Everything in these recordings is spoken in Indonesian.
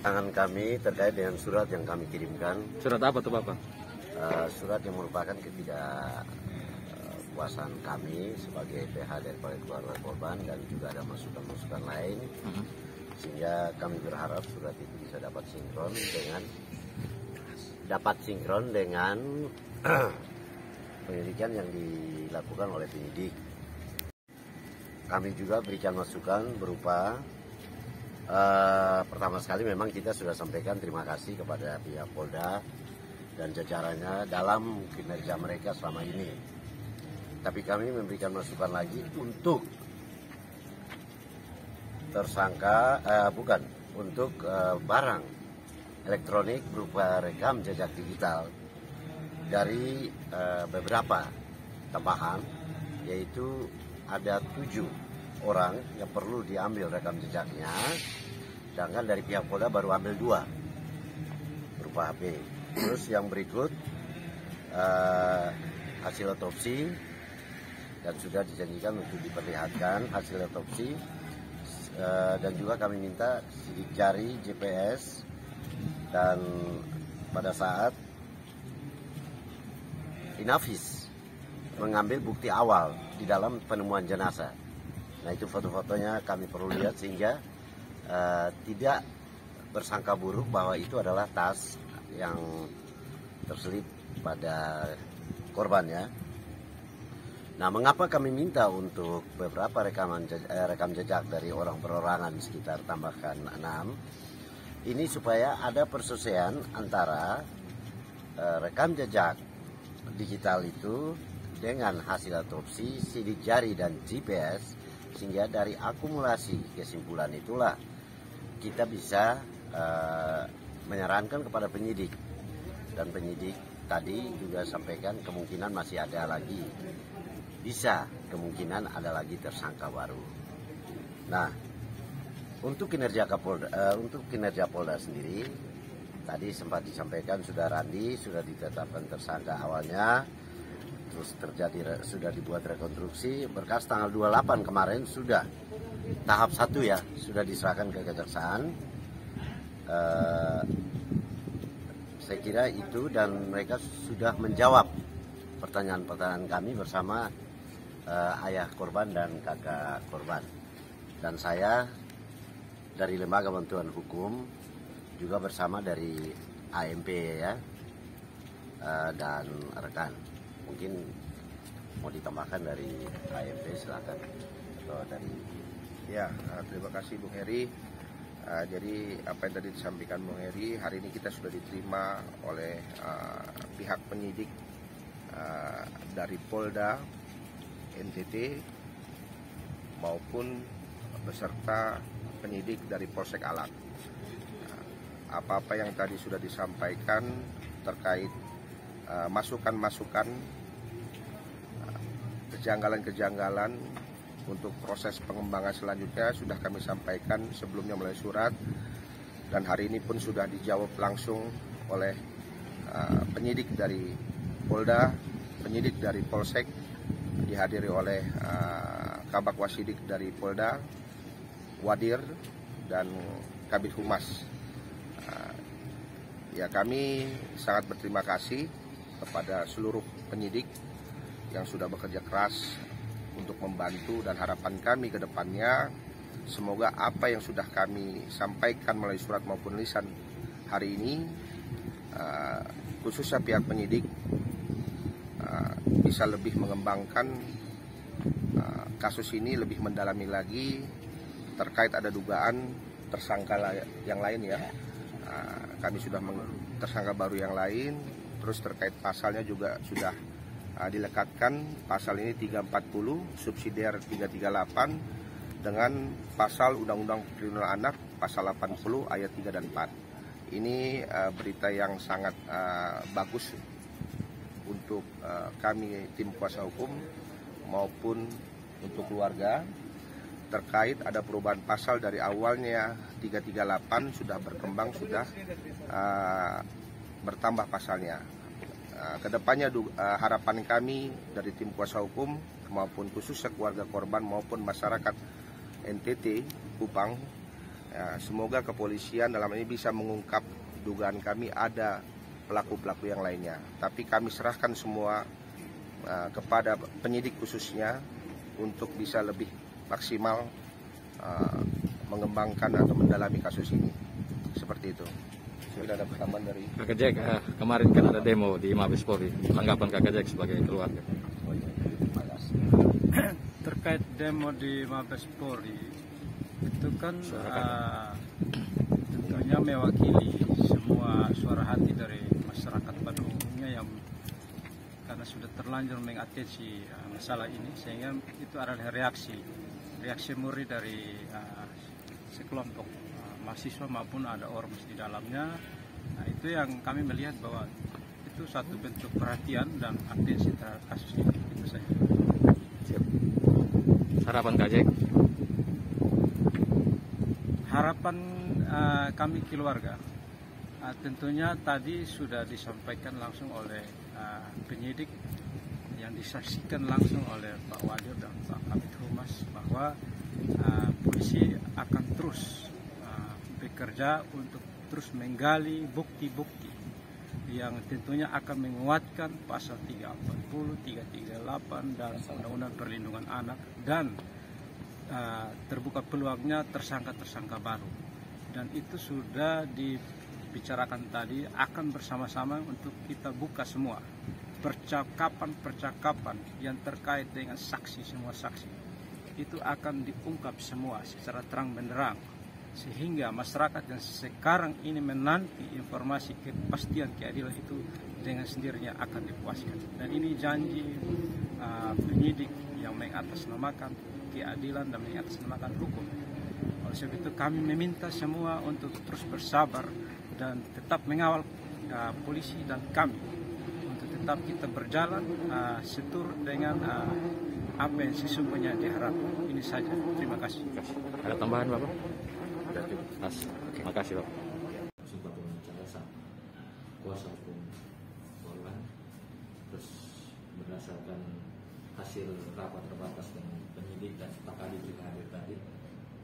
Tangan kami terkait dengan surat yang kami kirimkan. Surat apa tuh Bapak? Surat yang merupakan ketidakpuasan kami sebagai PH daripada keluarga korban dan juga ada masukan-masukan lain. Sehingga kami berharap surat itu bisa dapat sinkron dengan penyelidikan yang dilakukan oleh penyidik. Kami juga berikan masukan berupa pertama sekali memang kita sudah sampaikan terima kasih kepada pihak Polda dan jajarannya dalam kinerja mereka selama ini. Tapi kami memberikan masukan lagi untuk barang elektronik berupa rekam jejak digital dari beberapa tambahan, yaitu ada 7 orang yang perlu diambil rekam jejaknya, sedangkan dari pihak Polda baru ambil 2 berupa HP. Terus yang berikut hasil otopsi, dan sudah dijanjikan untuk diperlihatkan hasil otopsi, dan juga kami minta sidik jari GPS dan pada saat Inavis mengambil bukti awal di dalam penemuan jenazah. Nah, itu foto-fotonya kami perlu lihat sehingga tidak bersangka buruk bahwa itu adalah tas yang terselip pada korbannya. Nah, mengapa kami minta untuk beberapa rekam jejak dari orang perorangan sekitar tambahkan 6? Ini supaya ada perselesaian antara rekam jejak digital itu dengan hasil otopsi, sidik jari dan GPS, sehingga dari akumulasi kesimpulan itulah kita bisa menyarankan kepada penyidik, dan penyidik tadi juga sampaikan kemungkinan masih ada lagi, kemungkinan ada lagi tersangka baru. Nah, untuk kinerja Polda sendiri tadi sempat disampaikan sudah ditetapkan tersangka awalnya, terus sudah dibuat rekonstruksi berkas tanggal 28 kemarin, sudah tahap 1 ya, sudah diserahkan ke kejaksaan. Saya kira itu, dan mereka sudah menjawab pertanyaan-pertanyaan kami bersama ayah korban dan kakak korban, dan saya dari Lembaga Bantuan Hukum juga bersama dari AMP ya, dan rekan. Mungkin mau ditambahkan dari AMP, silakan, atau dari. Ya, terima kasih Bung Heri. Jadi apa yang tadi disampaikan Bung Heri, hari ini kita sudah diterima oleh pihak penyidik dari Polda NTT maupun beserta penyidik dari Polsek Alak. Apa-apa yang tadi sudah disampaikan terkait masukan-masukan, kejanggalan-kejanggalan untuk proses pengembangan selanjutnya sudah kami sampaikan sebelumnya melalui surat, dan hari ini pun sudah dijawab langsung oleh penyidik dari Polda, penyidik dari Polsek, dihadiri oleh Kabak Wasidik dari Polda, Wadir, dan Kabid Humas. Ya, kami sangat berterima kasih kepada seluruh penyidik yang sudah bekerja keras untuk membantu, dan harapan kami ke depannya semoga apa yang sudah kami sampaikan melalui surat maupun lisan hari ini, khususnya pihak penyidik bisa lebih mengembangkan kasus ini, lebih mendalami lagi terkait ada dugaan tersangka yang lain ya. Kami sudah tersangka baru yang lain, terus terkait pasalnya juga sudah dilekatkan pasal ini 340 subsidiar 338 dengan pasal Undang-Undang Perlindungan Anak pasal 80 ayat 3 dan 4. Ini berita yang sangat bagus untuk kami tim kuasa hukum maupun untuk keluarga, terkait ada perubahan pasal dari awalnya 338 sudah berkembang, sudah bertambah pasalnya. Kedepannya harapan kami dari tim kuasa hukum maupun khususnya keluarga korban maupun masyarakat NTT Kupang. Ya, semoga kepolisian dalam ini bisa mengungkap dugaan kami ada pelaku-pelaku yang lainnya. Tapi kami serahkan semua kepada penyidik khususnya untuk bisa lebih maksimal mengembangkan atau mendalami kasus ini. Seperti itu. Sudah ada pertambahan dari Kakak Jack, kemarin kan ada demo di Mabes Polri. Tanggapan Kakak Jack sebagai keluarga? Terkait demo di Mabes Polri, itu kan tentunya mewakili semua suara hati dari masyarakat pada umumnya yang karena sudah terlanjur mengatensi masalah ini, sehingga itu adalah reaksi murni dari sekelompok mahasiswa maupun ada ormas di dalamnya. Nah, itu yang kami melihat bahwa itu satu bentuk perhatian dan atensi terhadap kasus ini. Itu saja. Siap. Harapan Kak Jack? Harapan kami keluarga, tentunya tadi sudah disampaikan langsung oleh penyidik yang disaksikan langsung oleh Pak Wadir dan Pak Kabid Humas bahwa polisi akan terus bekerja untuk terus menggali bukti-bukti yang tentunya akan menguatkan pasal 340, 338 dan Undang-Undang Perlindungan Anak, dan terbuka peluangnya tersangka-tersangka baru. Dan itu sudah dibicarakan tadi, akan bersama-sama untuk kita buka semua percakapan-percakapan yang terkait dengan saksi, semua saksi itu akan diungkap semua secara terang benderang, sehingga masyarakat yang sekarang ini menanti informasi kepastian keadilan itu dengan sendirinya akan dipuaskan. Dan ini janji penyidik yang mengatasnamakan keadilan dan mengatasnamakan hukum. Oleh sebab itu kami meminta semua untuk terus bersabar dan tetap mengawal polisi dan kami untuk tetap kita berjalan seturut dengan apa yang sesungguhnya diharapkan. Ini saja. Terima kasih. Ada tambahan Bapak? Mas, terima kasih Bapak. Sempat catatan kuasa hukum korban, terus berdasarkan hasil rapat terbatas dengan penyidik dan Pak Kadif juga hadir tadi,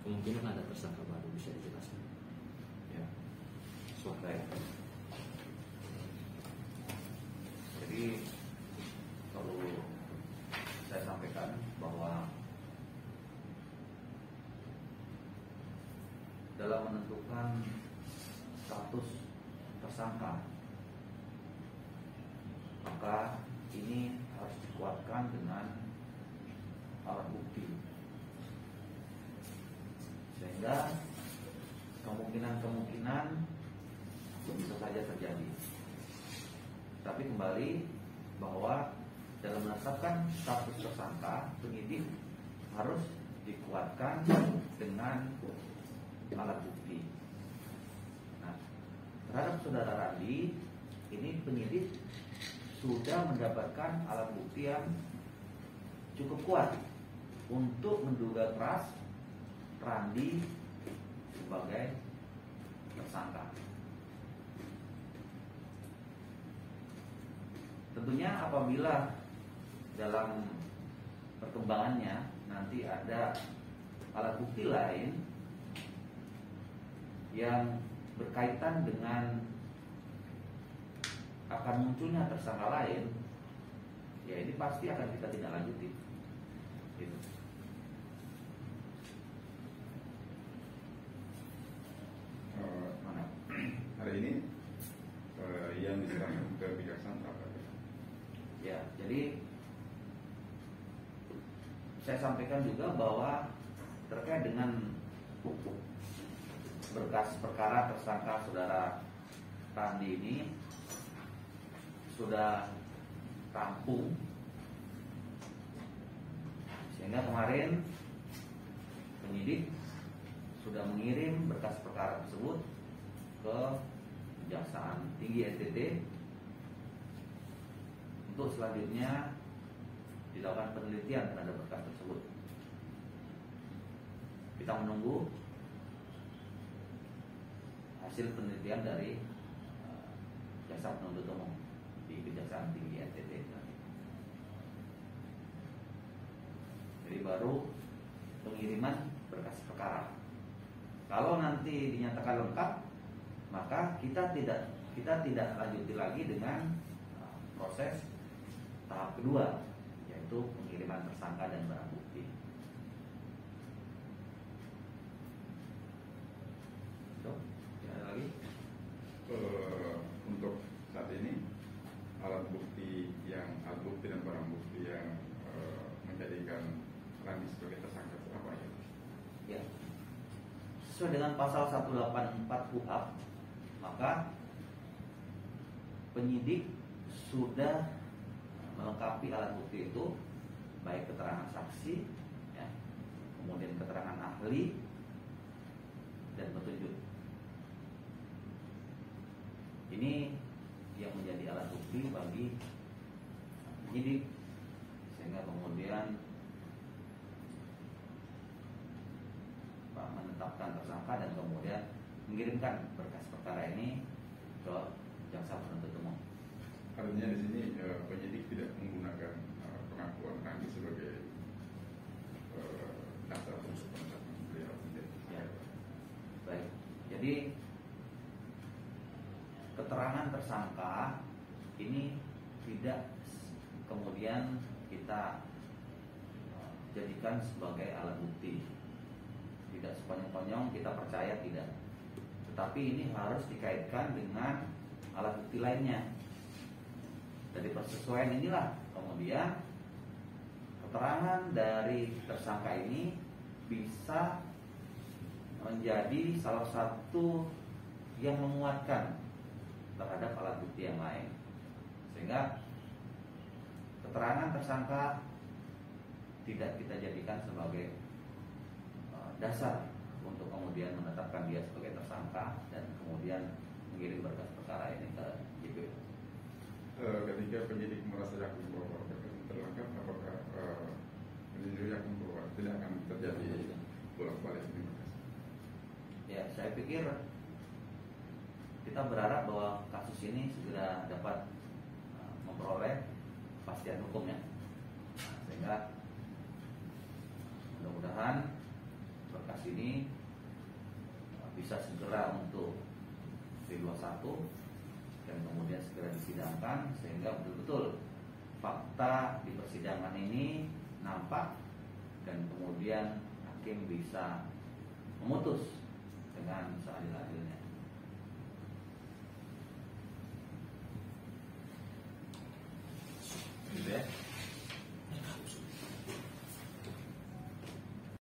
kemungkinan ada tersangka baru, bisa dijelaskan? Ya, suara ya. Jadi perlu saya sampaikan bahwa dalam menentukan status tersangka, maka ini harus dikuatkan dengan alat bukti, sehingga kemungkinan bisa saja terjadi. Tapi kembali bahwa dalam menetapkan status tersangka, penyidik harus dikuatkan dengan alat bukti. Nah, terhadap saudara Randi, ini penyidik sudah mendapatkan alat bukti yang cukup kuat untuk menduga keras Randi sebagai tersangka. Tentunya apabila dalam perkembangannya nanti ada alat bukti lain yang berkaitan dengan akan munculnya tersangka lain, ya ini pasti akan kita tindak lanjuti. Gitu. Mana? Hari ini yang diserahkan ke kejaksaan apa? Ya, jadi saya sampaikan juga bahwa terkait dengan berkas perkara tersangka saudara Randi ini sudah rampung, sehingga kemarin penyidik sudah mengirim berkas perkara tersebut ke Kejaksaan Tinggi NTT untuk selanjutnya dilakukan penelitian terhadap berkas tersebut. Kita menunggu hasil penelitian dari Jaksa Penuntut Umum di Kejaksaan Tinggi NTT. Jadi baru pengiriman berkas berkas perkara. Kalau nanti dinyatakan lengkap, maka kita tidak lanjuti lagi dengan proses tahap kedua, yaitu pengiriman tersangka dan barang bukti. Ada lagi? Untuk saat ini alat bukti dan barang bukti yang menjadikan Randi sebagai tersangka itu apa ya? Ya. Sesuai dengan pasal 184 KUHP, maka penyidik sudah melengkapi alat bukti itu, baik keterangan saksi, ya, kemudian keterangan ahli, dan petunjuk. Ini yang menjadi alat bukti bagi penyidik, sehingga kemudian menetapkan tersangka dan kemudian mengirimkan berkas perkara ini ke jaksa penuntut umum. Artinya di sini penyidik tidak menggunakan pengakuan Randi sebagai dasar untuk penetapan beliau sendiri. Ya. Baik. Jadi keterangan tersangka ini tidak kemudian kita jadikan sebagai alat bukti. Tidak sekonyong-konyong kita percaya, tidak. Tetapi ini harus dikaitkan dengan alat bukti lainnya. Dari persesuaian inilah kemudian keterangan dari tersangka ini bisa menjadi salah satu yang menguatkan terhadap alat bukti yang lain, sehingga keterangan tersangka tidak kita jadikan sebagai dasar untuk kemudian menetapkan dia sebagai tersangka dan kemudian mengirim berkas perkara ini ke JPU. Ketika penyidik merasa yakin bahwa berkas terlengkap, apakah penyidik yakin bahwa tidak akan terjadi bolak-balik ini berkas? Ya, saya pikir kita berharap bahwa kasus ini segera dapat memperoleh kepastian hukumnya, sehingga mudah-mudahan berkas ini bisa segera untuk P21 dan kemudian segera disidangkan, sehingga betul-betul fakta di persidangan ini nampak dan kemudian hakim bisa memutus dengan seadil-adilnya. Gitu ya.